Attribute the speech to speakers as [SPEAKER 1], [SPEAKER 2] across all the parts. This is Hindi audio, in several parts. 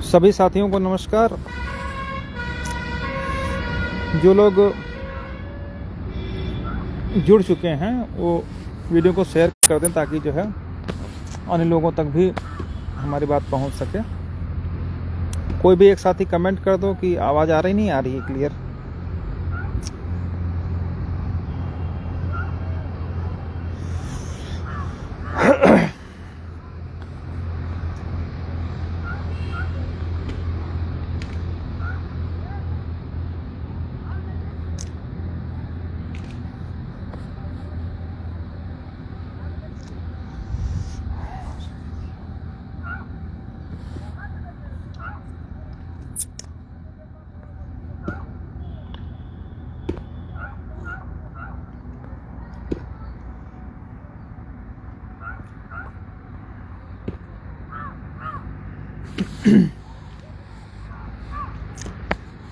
[SPEAKER 1] सभी साथियों को नमस्कार। जो लोग जुड़ चुके हैं वो वीडियो को शेयर कर दें ताकि जो है अन्य लोगों तक भी हमारी बात पहुंच सके। कोई भी एक साथी कमेंट कर दो कि आवाज़ आ रही नहीं आ रही है क्लियर।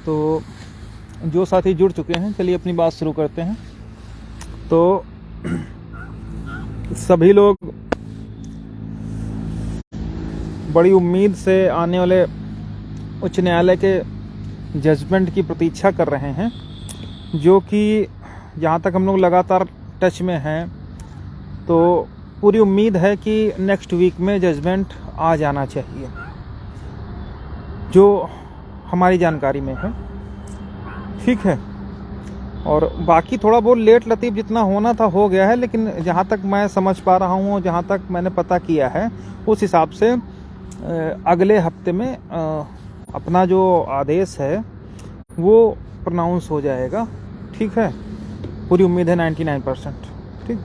[SPEAKER 1] तो जो साथी जुड़ चुके हैं चलिए अपनी बात शुरू करते हैं। तो सभी लोग बड़ी उम्मीद से आने वाले उच्च न्यायालय के जजमेंट की प्रतीक्षा कर रहे हैं, जो कि जहाँ तक हम लोग लगातार टच में हैं तो पूरी उम्मीद है कि नेक्स्ट वीक में जजमेंट आ जाना चाहिए, जो हमारी जानकारी में है। ठीक है, और बाकी थोड़ा बहुत लेट लतीफ़ जितना होना था हो गया है, लेकिन जहाँ तक मैं समझ पा रहा हूँ, जहाँ तक मैंने पता किया है उस हिसाब से अगले हफ्ते में अपना जो आदेश है वो प्रोनाउंस हो जाएगा। ठीक है, पूरी उम्मीद है 99%। ठीक,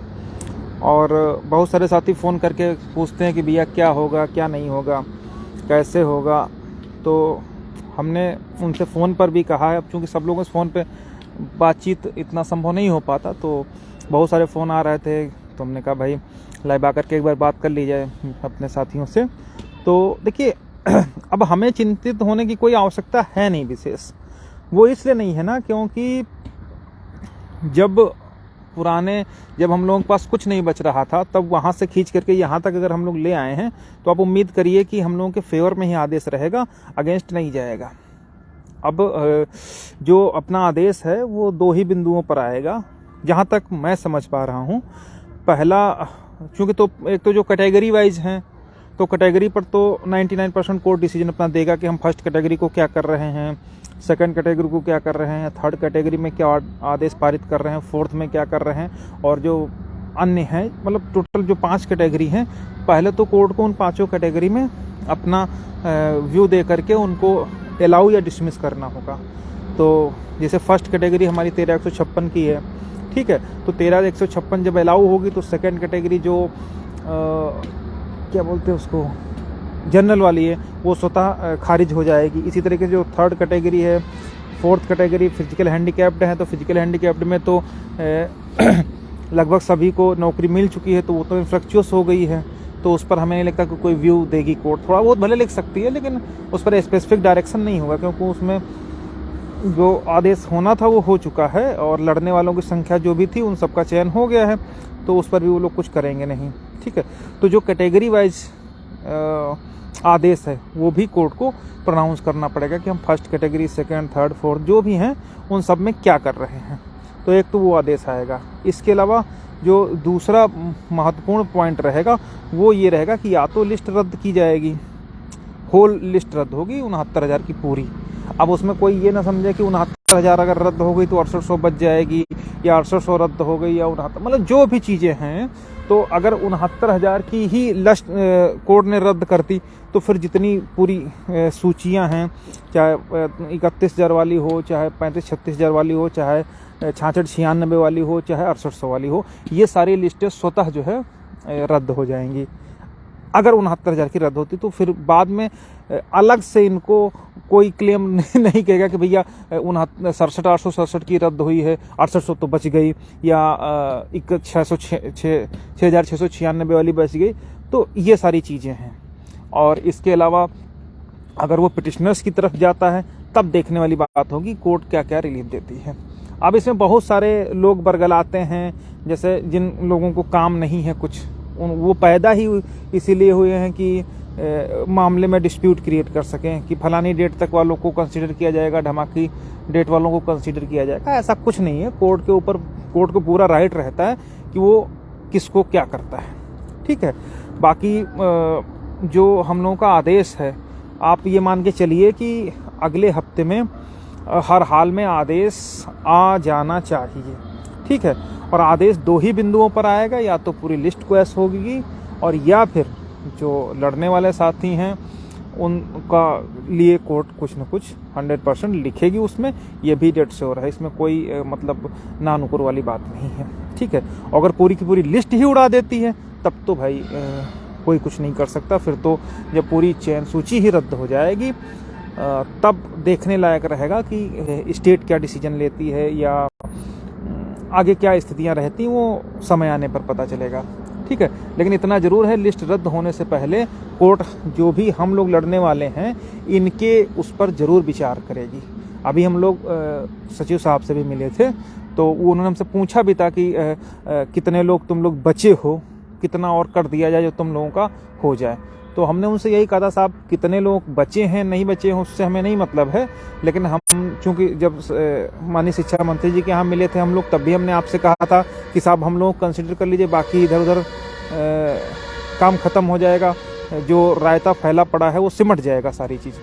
[SPEAKER 1] और बहुत सारे साथी फ़ोन करके पूछते हैं कि भैया क्या होगा, क्या नहीं होगा, कैसे होगा। तो हमने उनसे फ़ोन पर भी कहा है, अब चूँकि सब लोगों से फ़ोन पे बातचीत इतना संभव नहीं हो पाता, तो बहुत सारे फ़ोन आ रहे थे, तो हमने कहा भाई लाइव आकर के एक बार बात कर ली जाए अपने साथियों से। तो देखिए अब हमें चिंतित होने की कोई आवश्यकता है नहीं विशेष। वो इसलिए नहीं है ना क्योंकि जब हम लोगों के पास कुछ नहीं बच रहा था तब वहाँ से खींच करके यहाँ तक अगर हम लोग ले आए हैं तो आप उम्मीद करिए कि हम लोगों के फेवर में ही आदेश रहेगा, अगेंस्ट नहीं जाएगा। अब जो अपना आदेश है वो 2 ही बिंदुओं पर आएगा जहाँ तक मैं समझ पा रहा हूँ। पहला, चूँकि तो एक तो जो कैटेगरी वाइज हैं तो कैटेगरी पर तो 99% कोर्ट डिसीजन अपना देगा कि हम फर्स्ट कैटेगरी को क्या कर रहे हैं, सेकंड कैटेगरी को क्या कर रहे हैं, थर्ड कैटेगरी में क्या आदेश पारित कर रहे हैं, फोर्थ में क्या कर रहे हैं, और जो अन्य हैं, मतलब टोटल जो 5 कैटेगरी हैं, पहले तो कोर्ट को उन 5 कैटेगरी में अपना व्यू दे करके उनको अलाउ या डिसमिस करना होगा। तो जैसे फर्स्ट कैटेगरी हमारी 13,156 की है, ठीक है, तो 13,156 जब अलाउ होगी तो सेकंड कैटेगरी जो क्या बोलते हैं उसको, जनरल वाली है, वो स्वतः खारिज हो जाएगी। इसी तरीके से जो थर्ड कैटेगरी है, फोर्थ कैटेगरी फिजिकल हैंडीकैप्ड है, तो फिजिकल हैंडीकैप्ड में तो लगभग सभी को नौकरी मिल चुकी है, तो वो तो इन्फ्रक्चुअस हो गई है, तो उस पर हमें नहीं लगता कि कोई व्यू देगी कोर्ट। थोड़ा बहुत भले लिख सकती है लेकिन उस पर स्पेसिफिक डायरेक्शन नहीं होगा, क्योंकि उसमें जो आदेश होना था वो हो चुका है और लड़ने वालों की संख्या जो भी थी उन सबका चयन हो गया है, तो उस पर भी वो लोग कुछ करेंगे नहीं। ठीक है, तो जो कैटेगरी वाइज आदेश है वो भी कोर्ट को प्रोनाउंस करना पड़ेगा कि हम first category, second, third, fourth जो भी हैं उन सब में क्या कर रहे हैं। तो एक तो वो आदेश आएगा। इसके अलावा जो दूसरा महत्वपूर्ण पॉइंट रहेगा वो ये रहेगा कि या तो लिस्ट रद्द की जाएगी, होल लिस्ट रद्द होगी 69,000 की पूरी। अब उसमें कोई ये ना समझे कि 69 69,000 अगर रद्द हो गई तो 6800 बच जाएगी, या 6800 रद्द हो गई या 69, मतलब जो भी चीज़ें हैं। तो अगर 69,000 की ही लस्ट कोर्ट ने रद्द कर दी तो फिर जितनी पूरी सूचियां हैं, चाहे 31,000 वाली हो, चाहे 35-36,000 वाली हो, चाहे 66-96 वाली हो, चाहे 6800 वाली हो, ये सारी लिस्टें स्वतः जो है रद्द हो जाएंगी। अगर 69,000 की रद्द होती तो फिर बाद में अलग से इनको कोई क्लेम नहीं कहेगा कि भैया 67,867 की रद्द हुई है, 6800 तो बच गई, या 6,696 वाली बच गई। तो ये सारी चीज़ें हैं। और इसके अलावा अगर वो पिटिशनर्स की तरफ जाता है तब देखने वाली बात होगी कोर्ट क्या क्या रिलीफ देती है। अब इसमें बहुत सारे लोग बरगलाते हैं, जैसे जिन लोगों को काम नहीं है कुछ, वो पैदा ही इसीलिए हुए हैं कि मामले में डिस्प्यूट क्रिएट कर सकें कि फलानी डेट तक वालों को कंसीडर किया जाएगा, धमाकी डेट वालों को कंसीडर किया जाएगा। ऐसा कुछ नहीं है। कोर्ट के ऊपर कोर्ट को पूरा राइट रहता है कि वो किसको क्या करता है। ठीक है। बाकी जो हम लोगों का आदेश है, आप ये मान के चलिए कि अगले हफ्ते में हर हाल में आदेश आ जाना चाहिए। ठीक है। और आदेश 2 ही बिंदुओं पर आएगा, या तो पूरी लिस्ट क्वेश होगी, और या फिर जो लड़ने वाले साथी हैं उनका लिए कोर्ट कुछ न कुछ 100% लिखेगी उसमें। ये भी डेट से हो रहा है, इसमें कोई मतलब नानुकुर वाली बात नहीं है। ठीक है। अगर पूरी की पूरी लिस्ट ही उड़ा देती है तब तो भाई कोई कुछ नहीं कर सकता। फिर तो जब पूरी चयन सूची ही रद्द हो जाएगी तब देखने लायक रहेगा कि स्टेट क्या डिसीजन लेती है, या आगे क्या स्थितियां रहती, वो समय आने पर पता चलेगा। ठीक है। लेकिन इतना जरूर है, लिस्ट रद्द होने से पहले कोर्ट जो भी हम लोग लड़ने वाले हैं इनके उस पर जरूर विचार करेगी। अभी हम लोग सचिव साहब से भी मिले थे, तो उन्होंने हमसे पूछा भी था कि कितने लोग तुम लोग बचे हो, कितना और कर दिया जाए जो तुम लोगों का हो जाए। तो हमने उनसे यही कहा था, साहब कितने लोग बचे हैं नहीं बचे हैं उससे हमें नहीं मतलब है, लेकिन हम चूंकि जब माननीय शिक्षा मंत्री जी के यहाँ मिले थे हम लोग, तब भी हमने आपसे कहा था कि साहब हम लोग कंसिडर कर लीजिए, बाकी इधर उधर काम खत्म हो जाएगा, जो रायता फैला पड़ा है वो सिमट जाएगा सारी चीज़।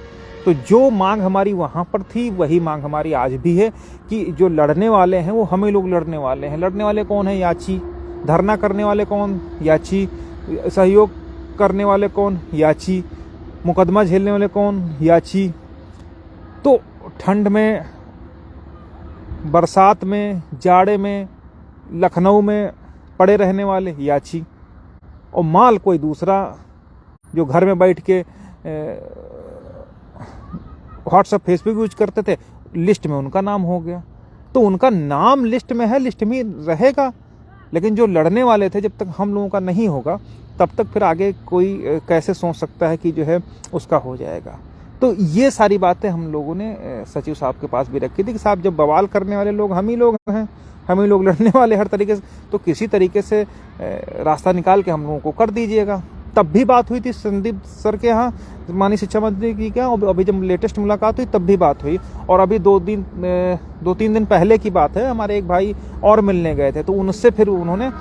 [SPEAKER 1] तो जो मांग हमारी वहाँ पर थी वही मांग हमारी आज भी है कि जो लड़ने वाले हैं वो हमें लोग लड़ने वाले हैं। लड़ने वाले कौन है? याची। धरना करने वाले कौन? याची। सहयोग करने वाले कौन? याची। मुकदमा झेलने वाले कौन? याची। तो ठंड में, बरसात में, जाड़े में, लखनऊ में पड़े रहने वाले याची, और माल कोई दूसरा जो घर में बैठ के व्हाट्सएप फेसबुक यूज करते थे, लिस्ट में उनका नाम हो गया। तो उनका नाम लिस्ट में है, लिस्ट में रहेगा, लेकिन जो लड़ने वाले थे जब तक हम लोगों का नहीं होगा तब तक फिर आगे कोई कैसे सोच सकता है कि जो है उसका हो जाएगा। तो ये सारी बातें हम लोगों ने सचिव साहब के पास भी रखी थी कि साहब जब बवाल करने वाले लोग हम ही लोग हैं, हम ही लोग लड़ने वाले हर तरीके से, तो किसी तरीके से रास्ता निकाल के हम लोगों को कर दीजिएगा। तब भी बात हुई थी संदीप सर के यहाँ, माननीय शिक्षा मंत्री की क्या, अभी जब लेटेस्ट मुलाकात हुई तब भी बात हुई। और अभी 2-3 दिन पहले की बात है, हमारे एक भाई और मिलने गए थे, तो उनसे फिर उन्होंने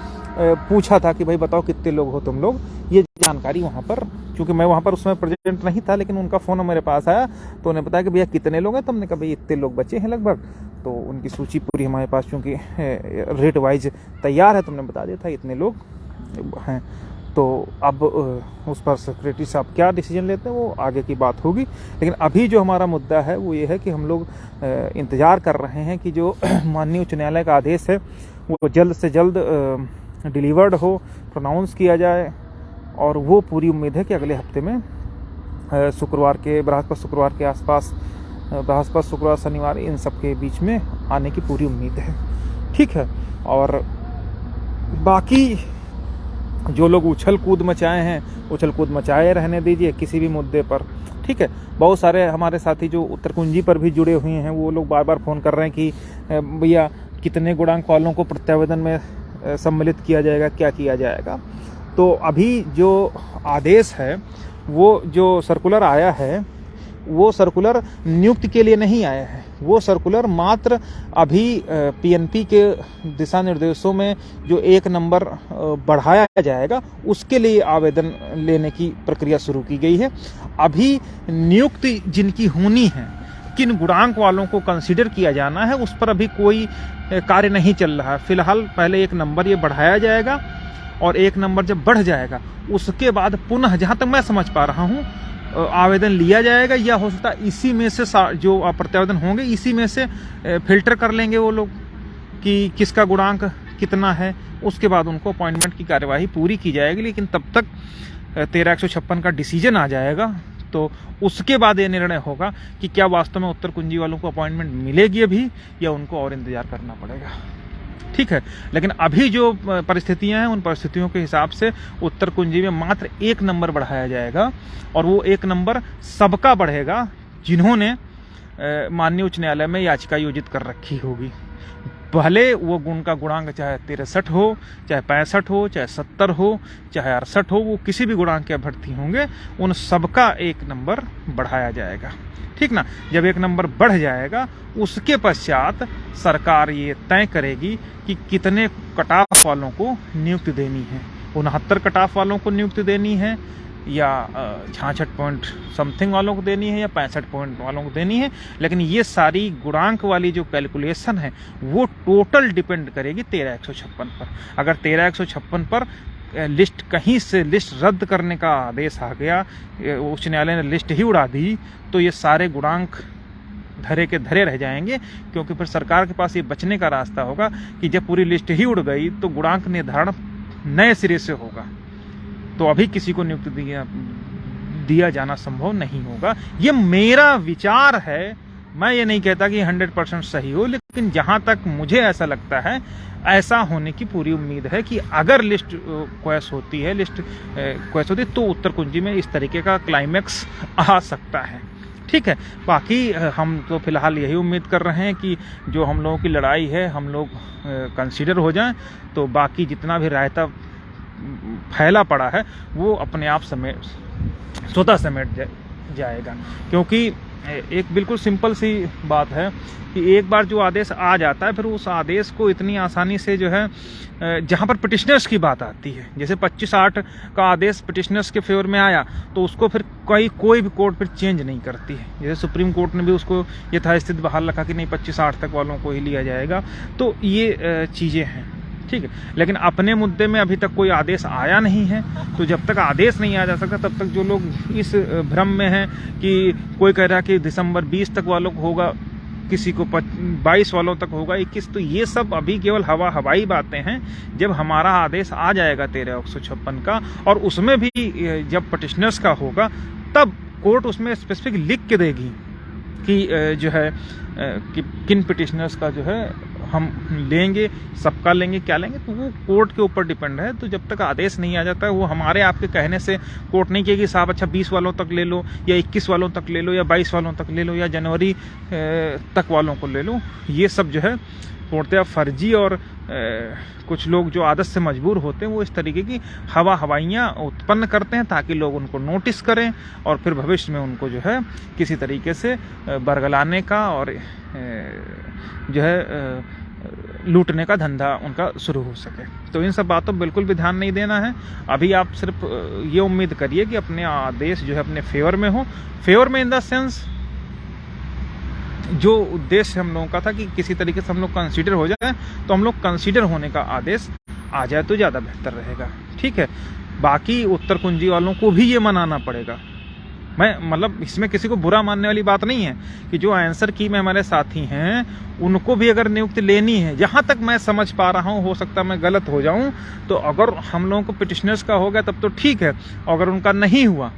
[SPEAKER 1] पूछा था कि भाई बताओ कितने लोग हो तुम लोग। ये जानकारी वहाँ पर, क्योंकि मैं वहाँ पर उस समय प्रेजेंट नहीं था, लेकिन उनका फ़ोन मेरे पास आया तो उन्हें बताया कि भैया कितने लोग हैं। तो हमने कहा भाई इतने लोग बचे हैं लगभग। तो उनकी सूची पूरी हमारे पास चूँकि रेट वाइज तैयार है, तुमने बता दिया था इतने लोग हैं। तो अब उस पर सेक्रेटरी साहब क्या डिसीजन लेते हैं वो आगे की बात होगी। लेकिन अभी जो हमारा मुद्दा है वो ये है कि हम लोग इंतज़ार कर रहे हैं कि जो माननीय उच्च न्यायालय का आदेश है वो जल्द से जल्द डिलीवर्ड हो, प्रोनाउंस किया जाए। और वो पूरी उम्मीद है कि अगले हफ्ते में शुक्रवार के, बृहस्पति शुक्रवार के आसपास, बृहस्पति शुक्रवार शनिवार इन सब के बीच में आने की पूरी उम्मीद है। ठीक है। और बाकी जो लोग उछल कूद मचाए हैं, उछल कूद मचाए रहने दीजिए किसी भी मुद्दे पर। ठीक है। बहुत सारे हमारे साथी जो उत्तरकुंजी पर भी जुड़े हुए हैं वो लोग बार बार फ़ोन कर रहे हैं कि भैया कितने गुणांक वालों को प्रत्यावेदन में सम्मिलित किया जाएगा, क्या किया जाएगा। तो अभी जो आदेश है, वो जो सर्कुलर आया है, वो सर्कुलर नियुक्ति के लिए नहीं आया है। वो सर्कुलर मात्र अभी पीएनपी के दिशा निर्देशों में जो 1 नंबर बढ़ाया जाएगा उसके लिए आवेदन लेने की प्रक्रिया शुरू की गई है। अभी नियुक्ति जिनकी होनी है किन गुणांक वालों को कंसीडर किया जाना है उस पर अभी कोई कार्य नहीं चल रहा है। फिलहाल पहले 1 नंबर ये बढ़ाया जाएगा और 1 नंबर जब बढ़ जाएगा उसके बाद पुनः, जहाँ तक मैं समझ पा रहा हूँ, आवेदन लिया जाएगा, या हो सकता है इसी में से जो प्रत्यावेदन होंगे इसी में से फिल्टर कर लेंगे वो लोग कि किसका गुणांक कितना है। उसके बाद उनको अपॉइंटमेंट की कार्यवाही पूरी की जाएगी। लेकिन तब तक 13/156 का डिसीजन आ जाएगा, तो उसके बाद ये निर्णय होगा कि क्या वास्तव में उत्तर कुंजी वालों को अपॉइंटमेंट मिलेगी अभी, या उनको और इंतजार करना पड़ेगा। ठीक है, लेकिन अभी जो परिस्थितियां हैं उन परिस्थितियों के हिसाब से उत्तर कुंजी में मात्र 1 नंबर बढ़ाया जाएगा, और वो 1 नंबर सबका बढ़ेगा जिन्होंने माननीय उच्च न्यायालय में याचिका योजित कर रखी होगी। भले वो गुण का गुणांक चाहे 63 हो, चाहे 65 हो, चाहे 70 हो, चाहे 68 हो, वो किसी भी गुणांक के अभ्यर्थी होंगे, उन सबका 1 नंबर बढ़ाया जाएगा। ठीक ना। जब 1 नंबर बढ़ जाएगा उसके पश्चात सरकार ये तय करेगी कि कितने कट-ऑफ वालों को नियुक्ति देनी है। 69 कट-ऑफ वालों को नियुक्ति देनी है, या 66 पॉइंट समथिंग वालों को देनी है, या 65 पॉइंट वालों को देनी है। लेकिन ये सारी गुणांक वाली जो कैलकुलेशन है वो टोटल डिपेंड करेगी 13/156 पर। अगर 13/156 पर लिस्ट कहीं से लिस्ट रद्द करने का आदेश आ गया, उच्च न्यायालय ने लिस्ट ही उड़ा दी, तो ये सारे गुणांक धरे के धरे रह जाएंगे, क्योंकि फिर सरकार के पास ये बचने का रास्ता होगा कि जब पूरी लिस्ट ही उड़ गई तो गुणांक निर्धारण नए सिरे से होगा, तो अभी किसी को नियुक्ति दिया जाना संभव नहीं होगा। ये मेरा विचार है, मैं ये नहीं कहता कि 100% सही हो, लेकिन जहां तक मुझे ऐसा लगता है ऐसा होने की पूरी उम्मीद है कि अगर लिस्ट क्वेस होती है, तो उत्तर कुंजी में इस तरीके का क्लाइमैक्स आ सकता है। ठीक है, बाकी हम तो फिलहाल यही उम्मीद कर रहे हैं कि जो हम लोगों की लड़ाई है हम लोग कंसीडर हो जाएं, तो बाकी जितना भी रायता फैला पड़ा है वो अपने आप स्वतः समेट जाएगा। क्योंकि एक बिल्कुल सिंपल सी बात है कि एक बार जो आदेश आ जाता है फिर उस आदेश को इतनी आसानी से जो है, जहां पर पिटिशनर्स की बात आती है, जैसे 25/8 का आदेश पिटिशनर्स के फेवर में आया तो उसको फिर कोई भी कोर्ट फिर चेंज नहीं करती है। जैसे सुप्रीम कोर्ट ने भी उसको यथास्थिति बहाल रखा कि नहीं 25/8 तक वालों को ही लिया जाएगा। तो ये चीज़ें हैं। ठीक है, लेकिन अपने मुद्दे में अभी तक कोई आदेश आया नहीं है, तो जब तक आदेश नहीं आ जा सकता तब तक जो लोग इस भ्रम में हैं कि कोई कह रहा है कि दिसंबर 20 तक वालों को होगा, किसी को 22 वालों तक होगा, 21, तो ये सब अभी केवल हवाई बातें हैं। जब हमारा आदेश आ जाएगा 13/156 का, और उसमें भी जब पिटिशनर्स का होगा, तब कोर्ट उसमें स्पेसिफिक लिख के देगी कि जो है कि किन पिटिशनर्स का जो है हम लेंगे, सबका लेंगे, क्या लेंगे, तो वो कोर्ट के ऊपर डिपेंड है। तो जब तक आदेश नहीं आ जाता है, वो हमारे आपके कहने से कोर्ट नहीं कहेगी साहब अच्छा 20 वालों तक ले लो, या 21 वालों तक ले लो, या 22 वालों तक ले लो, या जनवरी तक वालों को ले लो। ये सब जो है पूर्णतः फर्जी, और कुछ लोग जो आदत से मजबूर होते हैं वो इस तरीके की हवाइयाँ उत्पन्न करते हैं ताकि लोग उनको नोटिस करें, और फिर भविष्य में उनको जो है किसी तरीके से बरगलाने का और जो है लूटने का धंधा उनका शुरू हो सके। तो इन सब बातों पर बिल्कुल भी ध्यान नहीं देना है। अभी आप सिर्फ ये उम्मीद करिए कि अपने आदेश जो है अपने फेवर में हो। फेवर में इन द सेंस जो उद्देश्य हम लोगों का था कि किसी तरीके से हम लोग कंसीडर हो जाए, तो हम लोग कंसीडर होने का आदेश आ जाए तो ज़्यादा बेहतर रहेगा। ठीक है, बाकी उत्तर कुंजी वालों को भी ये मनाना पड़ेगा। मैं मतलब इसमें किसी को बुरा मानने वाली बात नहीं है कि जो आंसर की में हमारे साथी हैं उनको भी अगर नियुक्ति लेनी है, जहाँ तक मैं समझ पा रहा हूँ, हो सकता है मैं गलत हो जाऊँ, तो अगर हम लोगों को पिटिशनर्स का हो गया तब तो ठीक है, अगर उनका नहीं हुआ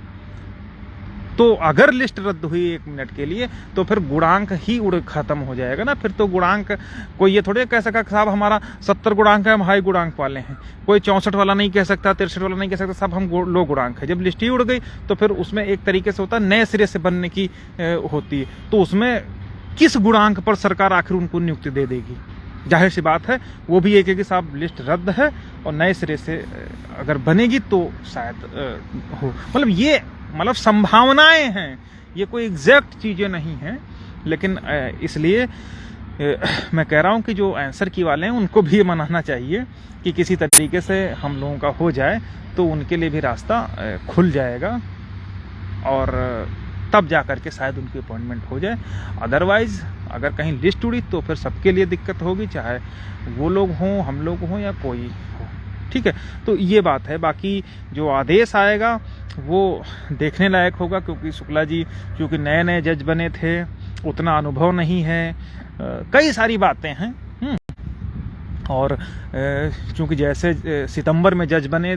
[SPEAKER 1] तो अगर लिस्ट रद्द हुई 1 मिनट के लिए तो फिर गुणांक ही खत्म हो जाएगा ना। फिर तो गुणांक कोई ये थोड़े कह सका साहब हमारा 70 गुणांक है, हम हाई गुणांक वाले हैं। कोई 64 वाला नहीं कह सकता, 63 वाला नहीं कह सकता, साहब हम लो गुणांक है। जब लिस्ट ही उड़ गई तो फिर उसमें एक तरीके से होता है नए सिरे से बनने की होती है, तो उसमें किस गुणांक पर सरकार आखिर उनको नियुक्ति दे देगी? जाहिर सी बात है वो भी एक है कि साहब लिस्ट रद्द है और नए सिरे से अगर बनेगी तो शायद हो। मतलब संभावनाएं हैं, ये कोई एग्जैक्ट चीज़ें नहीं हैं। लेकिन इसलिए मैं कह रहा हूं कि जो आंसर की वाले हैं उनको भी ये मनाना चाहिए कि किसी तरीके से हम लोगों का हो जाए तो उनके लिए भी रास्ता खुल जाएगा। और तब जा करके शायद उनकी अपॉइंटमेंट हो जाए। अदरवाइज़ अगर कहीं लिस्ट उड़ी तो फिर सबके लिए दिक्कत होगी, चाहे वो लोग हों, हम लोग हों या कोई हो। ठीक है, तो ये बात है। बाकी जो आदेश आएगा वो देखने लायक होगा, क्योंकि शुक्ला जी क्योंकि नए नए जज बने थे, उतना अनुभव नहीं है, कई सारी बातें हैं। और चूँकि जैसे सितंबर में जज बने,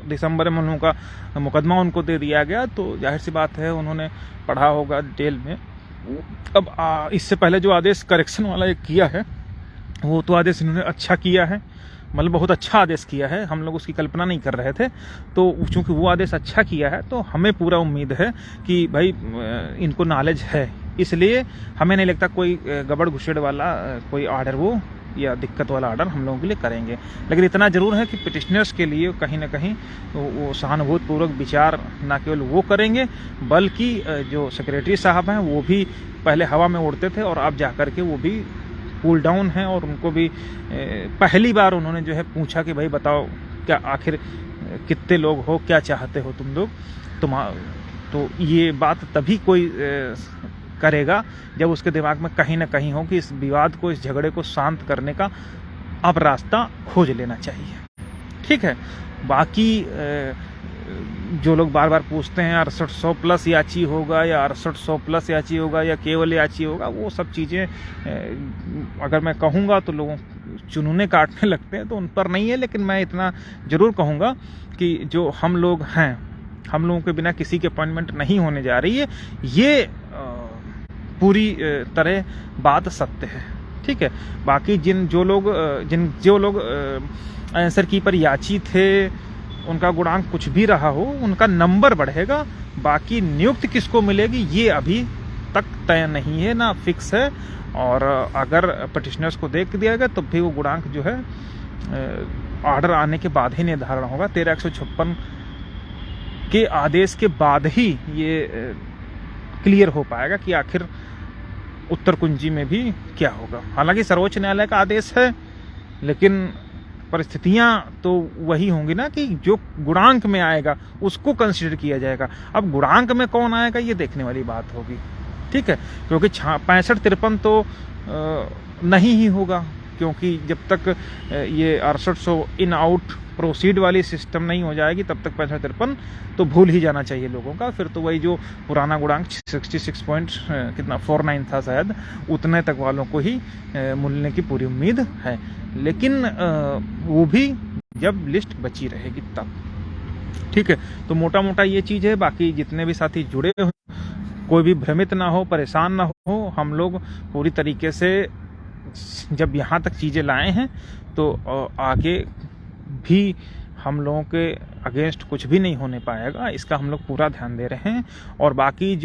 [SPEAKER 1] दिसंबर में उनका मुकदमा उनको दे दिया गया, तो जाहिर सी बात है उन्होंने पढ़ा होगा डिटेल में। अब इससे पहले जो आदेश करेक्शन वाला एक किया है, वो तो आदेश इन्होंने अच्छा किया है, मतलब बहुत अच्छा आदेश किया है, हम लोग उसकी कल्पना नहीं कर रहे थे। तो चूँकि वो आदेश अच्छा किया है तो हमें पूरा उम्मीद है कि भाई इनको नॉलेज है, इसलिए हमें नहीं लगता कोई गड़बड़ घुसड़ वाला कोई आर्डर वो या दिक्कत वाला आर्डर हम लोगों के लिए करेंगे। लेकिन इतना ज़रूर है कि पिटिशनर्स के लिए कहीं ना कहीं वो सहानुभूतिपूर्वक विचार ना केवल वो करेंगे, बल्कि जो सेक्रेटरी साहब हैं वो भी पहले हवा में उड़ते थे और अब जा कर के वो भी कूल डाउन हैं, और उनको भी पहली बार उन्होंने जो है पूछा कि भाई बताओ क्या आखिर कितने लोग हो, क्या चाहते हो तुम लोग। तो ये बात तभी कोई करेगा जब उसके दिमाग में कहीं ना कहीं हो कि इस विवाद को, इस झगड़े को शांत करने का अब रास्ता खोज लेना चाहिए। ठीक है, बाकी जो लोग बार बार पूछते हैं 6800 प्लस याची होगा या 6800 प्लस याची होगा या केवल याची होगा, वो सब चीज़ें अगर मैं कहूँगा तो लोगों चुनूने काटने लगते हैं, तो उन पर नहीं है। लेकिन मैं इतना ज़रूर कहूँगा कि जो हम लोग हैं, हम लोगों के बिना किसी की अपॉइंटमेंट नहीं होने जा रही है, ये पूरी तरह बात सत्य है। ठीक है, बाकी जो लोग आंसर की पर याची थे, उनका गुणांक कुछ भी रहा हो, उनका नंबर बढ़ेगा। बाकी नियुक्ति किसको मिलेगी ये अभी तक तय नहीं है, ना फिक्स है। और अगर पिटिशनर्स को देख दिया गया तो भी वो गुणांक जो है ऑर्डर आने के बाद ही निर्धारण होगा। 13/156 के आदेश के बाद ही ये क्लियर हो पाएगा कि आखिर उत्तर कुंजी में भी क्या होगा। हालांकि सर्वोच्च न्यायालय का आदेश है, लेकिन परिस्थितियां तो वही होंगी ना कि जो गुणांक में आएगा उसको कंसीडर किया जाएगा। अब गुणांक में कौन आएगा ये देखने वाली बात होगी। ठीक है, क्योंकि 65-53 तो नहीं ही होगा, क्योंकि जब तक ये 6800 इन आउट प्रोसीड वाली सिस्टम नहीं हो जाएगी तब तक 65-53 तो भूल ही जाना चाहिए लोगों का। फिर तो वही जो पुराना गुणांक 49 था शायद, उतने तक वालों को ही मिलने की पूरी उम्मीद है। लेकिन वो भी जब लिस्ट बची रहेगी तब। ठीक है, तो मोटा मोटा ये चीज़ है। बाकी जितने भी साथी जुड़े हो, कोई भी भ्रमित ना हो, परेशान ना हो। हम लोग पूरी तरीके से जब यहाँ तक चीज़ें लाए हैं तो आगे भी हम लोगों के अगेंस्ट कुछ भी नहीं होने पाएगा, इसका हम लोग पूरा ध्यान दे रहे हैं। और बाकी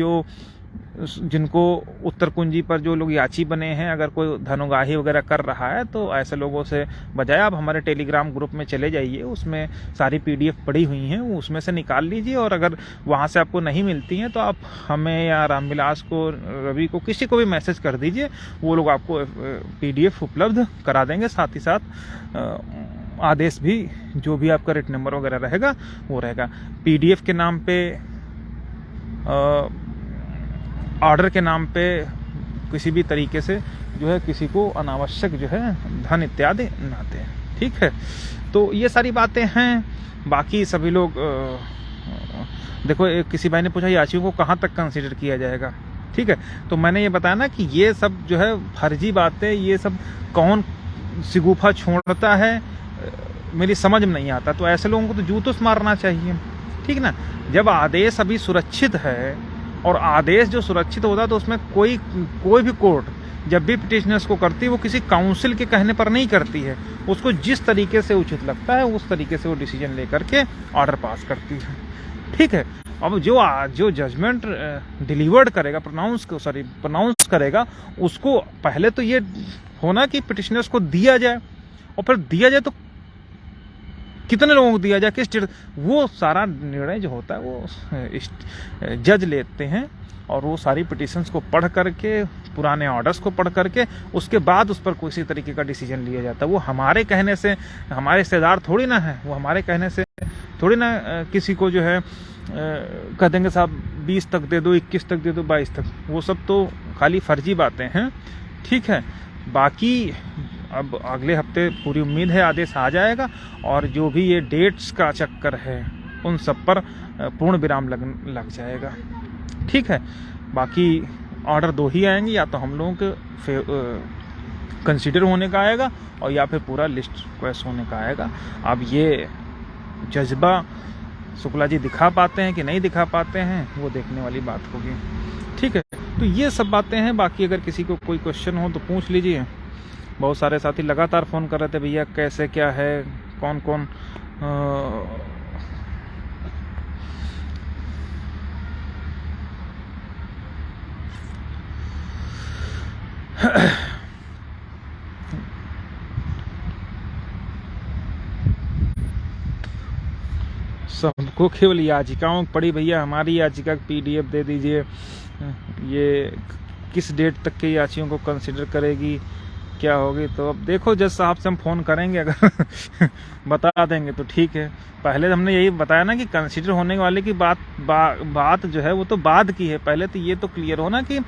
[SPEAKER 1] जिनको उत्तर कुंजी पर जो लोग याची बने हैं, अगर कोई धनुगाही वगैरह कर रहा है तो ऐसे लोगों से बजाय आप हमारे टेलीग्राम ग्रुप में चले जाइए, उसमें सारी PDF पड़ी हुई हैं, उसमें से निकाल लीजिए। और अगर वहाँ से आपको नहीं मिलती हैं तो आप हमें या रामविलास को, रवि को, किसी को भी मैसेज कर दीजिए, वो लोग आपको PDF उपलब्ध करा देंगे। साथ ही साथ आदेश भी, जो भी आपका रेट नंबर वगैरह रहेगा वो रहेगा। PDF के नाम पे, ऑर्डर के नाम पे किसी भी तरीके से जो है किसी को अनावश्यक जो है धन इत्यादि ना दें। ठीक है, तो ये सारी बातें हैं। बाकी सभी लोग देखो, किसी भाई ने पूछा याचियों को कहाँ तक कंसीडर किया जाएगा। ठीक है, तो मैंने ये बताया ना कि ये सब जो है फर्जी बातें, ये सब कौन सिगुफा छोड़ता है मेरी समझ में नहीं आता। तो ऐसे लोगों को तो जूतों से मारना चाहिए। ठीक ना, जब आदेश अभी सुरक्षित है, और आदेश जो सुरक्षित होता है तो उसमें कोई भी कोर्ट जब भी पिटिशनर्स को करती है वो किसी काउंसिल के कहने पर नहीं करती है, उसको जिस तरीके से उचित लगता है उस तरीके से वो डिसीजन लेकर के ऑर्डर पास करती है। ठीक है, अब जो जजमेंट डिलीवर्ड करेगा, प्रोनाउंस करेगा, उसको पहले तो ये होना कि पिटिशनर्स को दिया जाए, और फिर दिया जाए तो कितने लोगों को दिया जाए, किस वो सारा निर्णय जो होता है वो जज लेते हैं। और वो सारी पिटिशंस को पढ़ करके, पुराने ऑर्डर्स को पढ़ करके, उसके बाद उस पर किसी तरीके का डिसीजन लिया जाता है। वो हमारे कहने से, हमारे रिश्तेदार थोड़ी ना है, वो हमारे कहने से थोड़ी ना किसी को जो है कह देंगे साहब 20 तक दे दो, 21 तक दे दो, 22 तक, वो सब तो खाली फर्जी बातें हैं। ठीक है, बाकी अब अगले हफ्ते पूरी उम्मीद है आदेश आ जाएगा, और जो भी ये डेट्स का चक्कर है उन सब पर पूर्ण विराम लग जाएगा। ठीक है, बाकी ऑर्डर 2 ही आएंगे, या तो हम लोगों के कंसीडर होने का आएगा, और या फिर पूरा लिस्ट रिक्वेस्ट होने का आएगा। अब ये जज्बा शुक्ला जी दिखा पाते हैं कि नहीं दिखा पाते हैं, वो देखने वाली बात होगी। ठीक है, तो ये सब बातें हैं। बाकी अगर किसी को कोई क्वेश्चन हो तो पूछ लीजिए। बहुत सारे साथी लगातार फ़ोन कर रहे थे, भैया कैसे क्या है, कौन कौन सबको केवल याचिकाओं पड़ी, भैया हमारी याचिका पीडीएफ दे दीजिए, ये किस डेट तक के याचियों को कंसिडर करेगी, क्या होगी। तो अब देखो जज साहब से हम फ़ोन करेंगे, अगर बता देंगे तो ठीक है। पहले हमने यही बताया ना कि कंसिडर होने वाले की बात जो है वो तो बाद की है। पहले तो ये तो क्लियर हो ना कि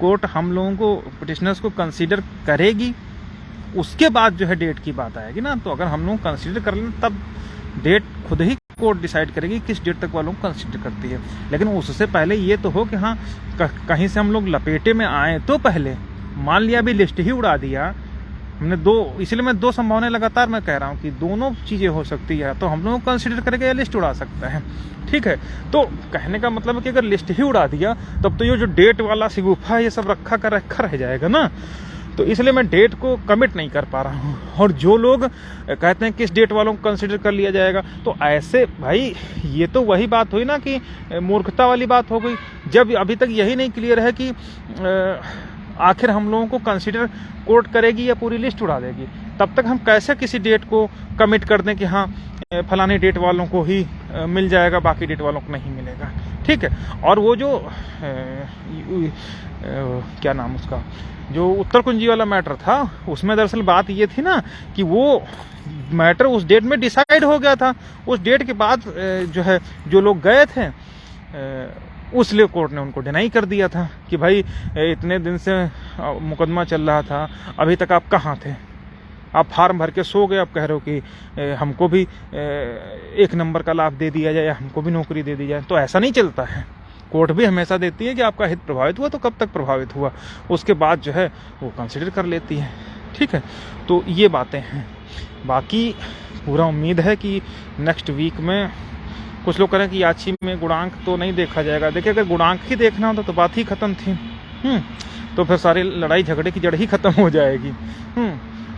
[SPEAKER 1] कोर्ट हम लोगों को, पिटिशनर्स को कंसिडर करेगी, उसके बाद जो है डेट की बात आएगी ना। तो अगर हम लोग कंसिडर कर लें तब डेट खुद ही कोर्ट डिसाइड करेगी किस डेट तक वालों को कंसिडर करती है। लेकिन उससे पहले ये तो हो कि हाँ कहीं से हम लोग लपेटे में आए तो पहले, मान लिया भी लिस्ट ही उड़ा दिया हमने इसलिए मैं 2 संभावनाएं लगातार मैं कह रहा हूँ कि दोनों चीज़ें हो सकती है, तो हम लोग कंसिडर करेंगे या लिस्ट उड़ा सकता है। ठीक है, तो कहने का मतलब है कि अगर लिस्ट ही उड़ा दिया तब तो ये जो डेट वाला सिगुफा है ये सब रखा रह जाएगा ना। तो इसलिए मैं डेट को कमिट नहीं कर पा रहा हूँ। और जो लोग कहते हैं किस डेट वालों को कंसिडर कर लिया जाएगा, तो ऐसे भाई ये तो वही बात हुई ना कि मूर्खता वाली बात हो गई। जब अभी तक यही नहीं क्लियर है कि आखिर हम लोगों को कंसिडर कोर्ट करेगी या पूरी लिस्ट उड़ा देगी, तब तक हम कैसे किसी डेट को कमिट कर दें कि हाँ फलानी डेट वालों को ही मिल जाएगा, बाकी डेट वालों को नहीं मिलेगा। ठीक है, और वो जो क्या नाम उसका, जो उत्तर कुंजी वाला मैटर था, उसमें दरअसल बात ये थी ना कि वो मैटर उस डेट में डिसाइड हो गया था। उस डेट के बाद जो है जो लोग गए थे उसलिए कोर्ट ने उनको डिनाई कर दिया था कि भाई इतने दिन से मुकदमा चल रहा था, अभी तक आप कहाँ थे, आप फार्म भर के सो गए, आप कह रहे हो कि हमको भी 1 नंबर का लाभ दे दिया जाए या हमको भी नौकरी दे दी जाए। तो ऐसा नहीं चलता है। कोर्ट भी हमेशा देती है कि आपका हित प्रभावित हुआ तो कब तक प्रभावित हुआ, उसके बाद जो है वो कंसिडर कर लेती है। ठीक है, तो ये बातें हैं। बाकी पूरा उम्मीद है कि नेक्स्ट वीक में, कुछ लोग कह रहे हैं कि याची में गुणांक तो नहीं देखा जाएगा। देखिए अगर गुणांक ही देखना होता तो बात ही खत्म थी। तो फिर सारी लड़ाई झगड़े की जड़ ही खत्म हो जाएगी।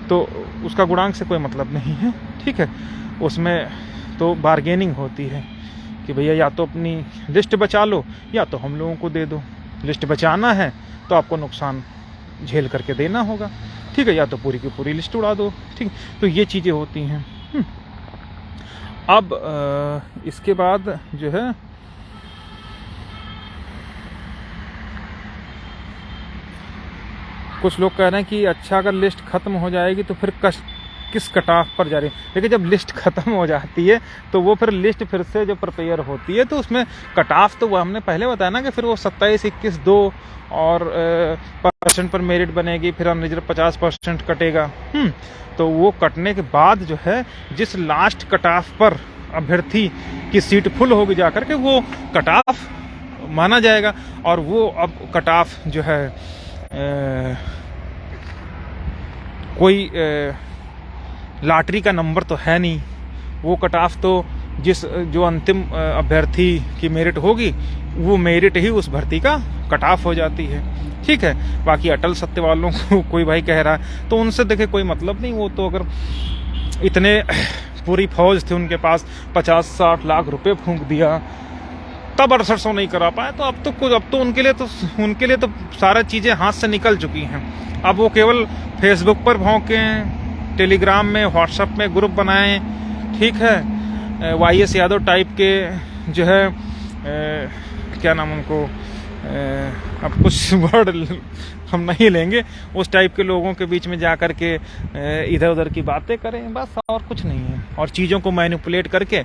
[SPEAKER 1] तो उसका गुणांक से कोई मतलब नहीं है। ठीक है, उसमें तो बार्गेनिंग होती है कि भैया या तो अपनी लिस्ट बचा लो या तो हम लोगों को दे दो। लिस्ट बचाना है तो आपको नुकसान झेल करके देना होगा। ठीक है, या तो पूरी की पूरी लिस्ट उड़ा दो। ठीक, तो ये चीज़ें होती हैं। अब इसके बाद जो है कुछ लोग कह रहे हैं कि अच्छा अगर लिस्ट खत्म हो जाएगी तो फिर किस कट ऑफ पर जा रही है। देखिए जब लिस्ट खत्म हो जाती है तो वो फिर लिस्ट फिर से जो प्रिपेयर होती है तो उसमें कट ऑफ तो वो हमने पहले बताया ना कि फिर वो 27, 21, 2 और % पर मेरिट बनेगी, फिर अनरिजर्व 50% कटेगा। तो वो कटने के बाद जो है जिस लास्ट कट ऑफ पर अभ्यर्थी की सीट फुल होगी जाकर के वो कट ऑफ माना जाएगा। और वो अब कट ऑफ जो है कोई लॉटरी का नंबर तो है नहीं। वो कट ऑफ तो जो अंतिम अभ्यर्थी की मेरिट होगी वो मेरिट ही उस भर्ती का कट ऑफ हो जाती है। ठीक है, बाकी अटल सत्य वालों को कोई भाई कह रहा है तो उनसे देखे कोई मतलब नहीं। वो तो अगर इतने पूरी फौज थी उनके पास, 50-60 लाख रुपए फूंक दिया तब 6800 नहीं करा पाए, तो अब तो उनके लिए तो सारा चीज़ें हाथ से निकल चुकी हैं। अब वो केवल फेसबुक पर भौंकें, टेलीग्राम में, व्हाट्सएप में ग्रुप बनाएं। ठीक है, YS यादव टाइप के जो है क्या नाम उनको अब कुछ वर्ड हम नहीं लेंगे, उस टाइप के लोगों के बीच में जा कर के इधर उधर की बातें करें, बस और कुछ नहीं है। और चीज़ों को मैनिपुलेट करके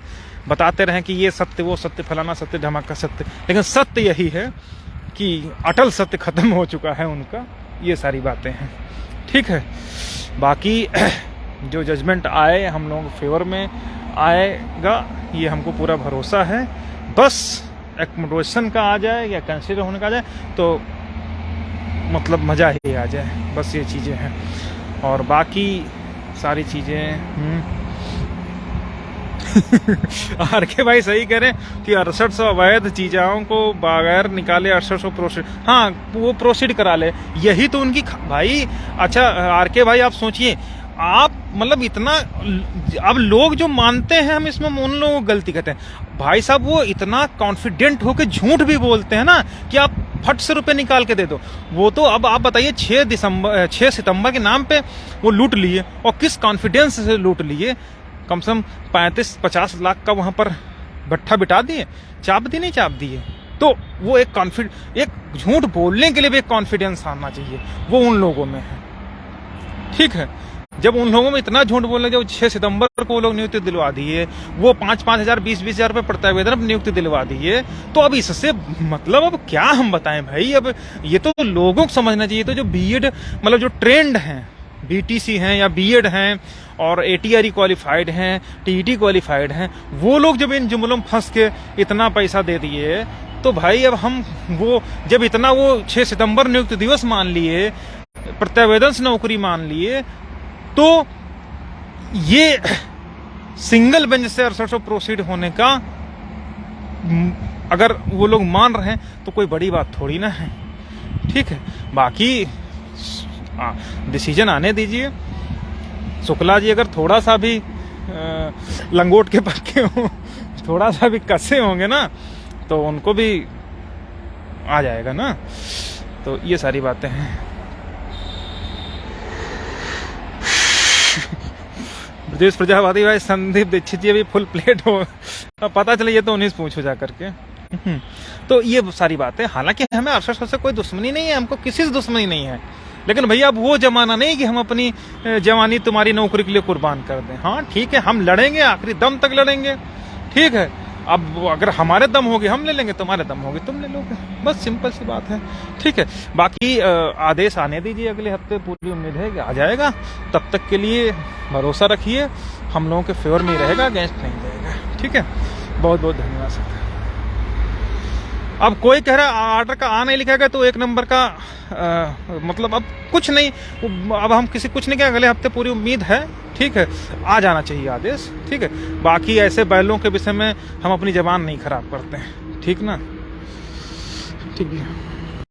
[SPEAKER 1] बताते रहें कि ये सत्य, वो सत्य, फलाना सत्य, धमाका सत्य, लेकिन सत्य यही है कि अटल सत्य खत्म हो चुका है उनका। ये सारी बातें हैं, ठीक है। बाकी जो जजमेंट आए हम लोगों के फेवर में आएगा, ये हमको पूरा भरोसा है। बस एक्मोडेशन का आ जाए या कंसिडर होने का आ जाए तो मतलब मज़ा ही आ जाए, बस ये चीज़ें हैं। और बाकी सारी चीज़ें आरके भाई सही कह रहे हैं कि 6800 अवैध चीज़ों को बगैर निकाले 6800 प्रोसीड, हाँ वो प्रोसीड करा ले, यही तो उनकी भाई। अच्छा आरके भाई आप सोचिए, आप मतलब इतना, अब लोग जो मानते हैं हम इसमें उन लोगों को गलती कहते हैं भाई साहब। वो इतना कॉन्फिडेंट होकर झूठ भी बोलते हैं ना कि आप फट से रुपए निकाल के दे दो। वो तो अब आप बताइए 6 सितंबर के नाम पे वो लूट लिए, और किस कॉन्फिडेंस से लूट लिए। कम से कम 35-50 लाख का वहां पर भट्ठा बिठा दिए, चाप दी नहीं चाप दिए। तो वो एक झूठ बोलने के लिए भी एक कॉन्फिडेंस आना चाहिए, वो उन लोगों में है, ठीक है। जब उन लोगों में इतना झूठ बोलने, जब 6 सितंबर को वो लोग नियुक्ति दिलवा दिए, वो 5-5 हजार 20-20 हजार रुपये प्रत्यावेदन नियुक्ति दिलवा दिए, तो अब इससे मतलब अब क्या हम बताएं भाई। अब ये तो लोगों को समझना चाहिए। तो जो बीएड मतलब जो ट्रेंड हैं, बीटीसी हैं या बीएड हैं और एटीआरई क्वालिफाइड हैं, टीईटी क्वालिफाइड हैं, वो लोग जब इन जुमलों में फंस के इतना पैसा दे दिए, तो भाई अब हम वो जब इतना वो 6 सितंबर नियुक्ति दिवस मान लिए, प्रत्यावेदन से नौकरी मान लिए, तो ये सिंगल बेंच से 6800 प्रोसीड होने का अगर वो लोग मान रहे हैं तो कोई बड़ी बात थोड़ी ना है, ठीक है। बाकी डिसीजन आने दीजिए। शुक्ला जी अगर थोड़ा सा भी लंगोट के पक्के हों, थोड़ा सा भी कसे होंगे ना, तो उनको भी आ जाएगा ना। तो ये सारी बातें हैं। ब्रजेश प्रजापति भाई, संदीप दीक्षित जी अभी फुल प्लेट हो, पता चले ये तो 19 पूछो जा करके। तो ये सारी बातें, हालांकि हमें 6800 से कोई दुश्मनी नहीं है, हमको किसी से दुश्मनी नहीं है, लेकिन भैया अब वो जमाना नहीं कि हम अपनी जवानी तुम्हारी नौकरी के लिए कुर्बान कर दें। हाँ ठीक है, हम लड़ेंगे, आखिरी दम तक लड़ेंगे, ठीक है। अब अगर हमारे दम होगी हम ले लेंगे, तुम्हारे दम होगी तुम ले लोगे, बस सिंपल सी बात है, ठीक है। बाकी आदेश आने दीजिए, अगले हफ्ते पूरी उम्मीद है कि आ जाएगा। तब तक के लिए भरोसा रखिए, हम लोगों के फेवर में ही रहेगा, अगेंस्ट नहीं रहेगा, ठीक है। बहुत बहुत धन्यवाद सर। अब कोई कह रहा है आर्डर का आ नहीं लिखा गया तो 1 नंबर का मतलब अब कुछ नहीं, अब हम किसी कुछ नहीं कहें, अगले हफ्ते पूरी उम्मीद है, ठीक है, आ जाना चाहिए आदेश, ठीक है। बाकी ऐसे बैलों के विषय में हम अपनी जबान नहीं खराब करते हैं, ठीक ना, ठीक है।